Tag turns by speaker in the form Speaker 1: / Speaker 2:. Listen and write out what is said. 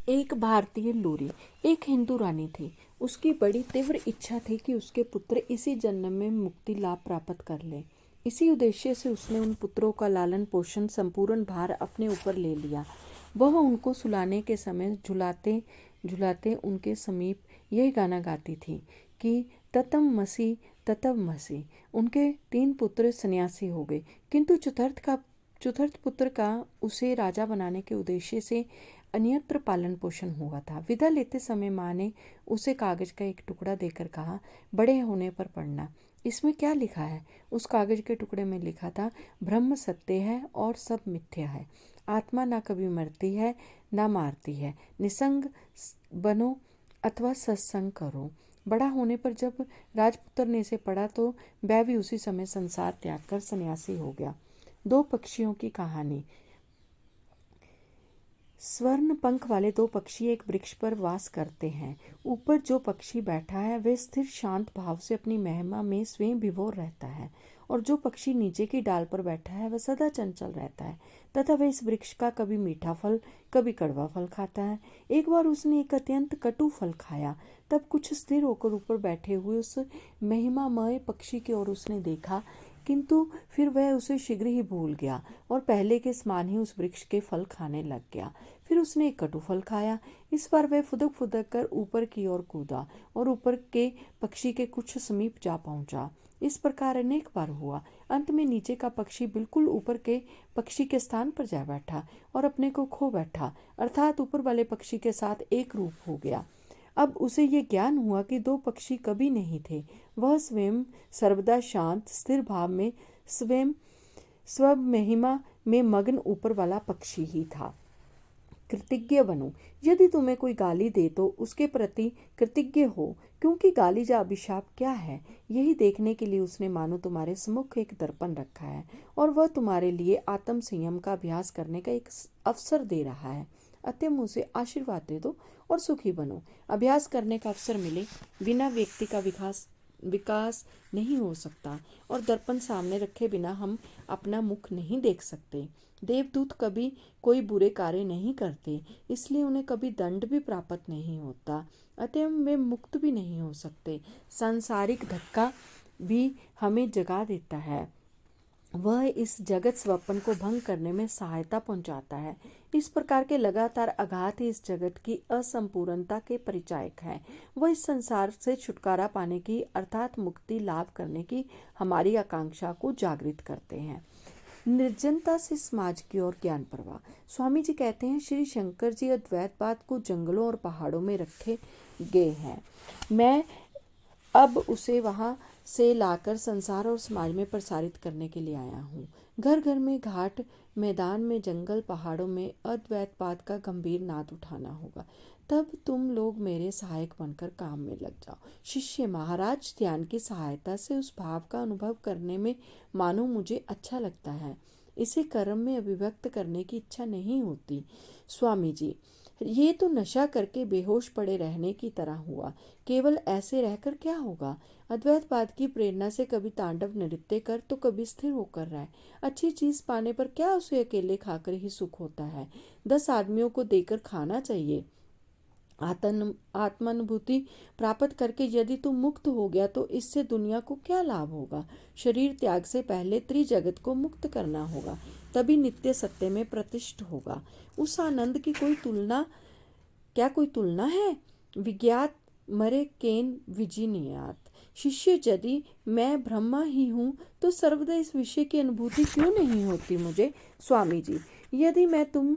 Speaker 1: एक भारतीय लोरी एक हिंदू रानी थी। उसकी बड़ी तीव्र इच्छा थी कि उसके पुत्र इसी जन्म में मुक्ति लाभ प्राप्त कर ले। इसी उद्देश्य से उसने उन पुत्रों का लालन पोषण संपूर्ण भार अपने ऊपर ले लिया। वह उनको सुलाने के समय झुलाते झुलाते उनके समीप यही गाना गाती थी कि ततम मसी ततव मसी। उनके 3 पुत्र सन्यासी हो गए, किंतु चतुर्थ पुत्र का उसे राजा बनाने के उद्देश्य से अन्यत्र पालन पोषण हुआ था। विदा लेते समय माँ ने उसे कागज का एक टुकड़ा देकर कहा, बड़े होने पर पढ़ना। इसमें क्या लिखा है? उस कागज के टुकड़े में लिखा था, ब्रह्म सत्य है और सब मिथ्या है। आत्मा ना कभी मरती है ना मारती है। निसंग बनो अथवा सत्संग करो। बड़ा होने पर जब राजपुत्र ने इसे पढ़ा तो वह भी उसी समय संसार त्याग कर सन्यासी हो गया। 2 पक्षियों की कहानी। स्वर्ण पंख वाले 2 पक्षी एक वृक्ष पर वास करते हैं। ऊपर जो पक्षी बैठा है वह स्थिर शांत भाव से अपनी महिमा में स्वयं विभोर रहता है, और जो पक्षी नीचे की डाल पर बैठा है वह सदा चंचल रहता है तथा वह इस वृक्ष का कभी मीठा फल कभी कड़वा फल खाता है। एक बार उसने एक अत्यंत कटु फल खाया। तब कुछ स्थिर होकर ऊपर बैठे हुए उस महिमामय पक्षी की ओर उसने देखा, किंतु फिर वह उसे शीघ्र ही भूल गया और पहले के समान ही उस वृक्ष के फल खाने लग गया। फिर उसने एक कटु फल खाया। इस बार वह फुदक फुदक कर ऊपर की ओर कूदा और ऊपर के पक्षी के कुछ समीप जा पहुंचा। इस प्रकार अनेक बार हुआ। अंत में नीचे का पक्षी बिल्कुल ऊपर के पक्षी के स्थान पर जा बैठा और अपने को खो बैठा, अर्थात ऊपर वाले पक्षी के साथ एक रूप हो गया। अब उसे ये ज्ञान हुआ कि 2 पक्षी कभी नहीं थे। वह स्वयं सर्वदा शांत स्थिर भाव में स्वयं स्व महिमा में मग्न ऊपर वाला पक्षी ही था। कृतज्ञ बनो। यदि तुम्हें कोई गाली दे तो उसके प्रति कृतज्ञ हो, क्योंकि गाली या अभिशाप क्या है, यही देखने के लिए उसने मानो तुम्हारे सम्मुख एक दर्पण रखा है और वह तुम्हारे लिए आत्म संयम का अभ्यास करने का एक अवसर दे रहा है। अतः उसे आशीर्वाद दे दो और सुखी बनो। अभ्यास करने का अवसर मिले बिना व्यक्ति का विकास नहीं हो सकता, और दर्पण सामने रखे बिना हम अपना मुख नहीं देख सकते। देवदूत कभी कोई बुरे कार्य नहीं करते, इसलिए उन्हें कभी दंड भी प्राप्त नहीं होता, अतः वे मुक्त भी नहीं हो सकते। सांसारिक धक्का भी हमें जगा देता है, वह इस जगत स्वप्न को भंग करने में सहायता पहुंचाता है। इस प्रकार के लगातार आघात ही इस जगत की असंपूर्णता के परिचायक है। वह इस संसार से छुटकारा पाने की अर्थात मुक्ति लाभ करने की हमारी आकांक्षा को जागृत करते हैं। निर्जनता से समाज की ओर ज्ञान प्रवाह। स्वामी जी कहते हैं, श्री शंकर जी अद्वैतवाद को जंगलों और पहाड़ों में रखे गए हैं। मैं अब उसे वहाँ से लाकर संसार और समाज में प्रसारित करने के लिए आया हूँ। घर घर में, घाट मैदान में, जंगल पहाड़ों में अद्वैतवाद का गंभीर नाद उठाना होगा। तब तुम लोग मेरे सहायक बनकर काम में लग जाओ। शिष्य महाराज, ध्यान की सहायता से उस भाव का अनुभव करने में मानो मुझे अच्छा लगता है, इसे कर्म में अभिव्यक्त करने की इच्छा नहीं होती। स्वामी जी, ये तो नशा करके बेहोश पड़े रहने की तरह हुआ। केवल ऐसे रहकर क्या होगा? अद्वैतवाद की प्रेरणा से कभी तांडव नृत्य कर तो कभी स्थिर होकर रह। अच्छी चीज पाने पर क्या उसे अकेले खाकर ही सुख होता है? 10 आदमियों को देकर खाना चाहिए। आत्मानुभूति प्राप्त करके यदि तू मुक्त हो गया तो इससे दुनिया को क्या लाभ होगा? शरीर त्याग से पहले त्रिजगत को मुक्त करना होगा, तभी नित्य सत्य में प्रतिष्ठ होगा। उस आनंद की कोई तुलना है? विज्ञात मरे केन विजिनियात। शिष्य, यदि मैं ब्रह्मा ही हूँ तो सर्वदा इस विषय की अनुभूति क्यों नहीं होती मुझे? स्वामी जी, यदि मैं तुम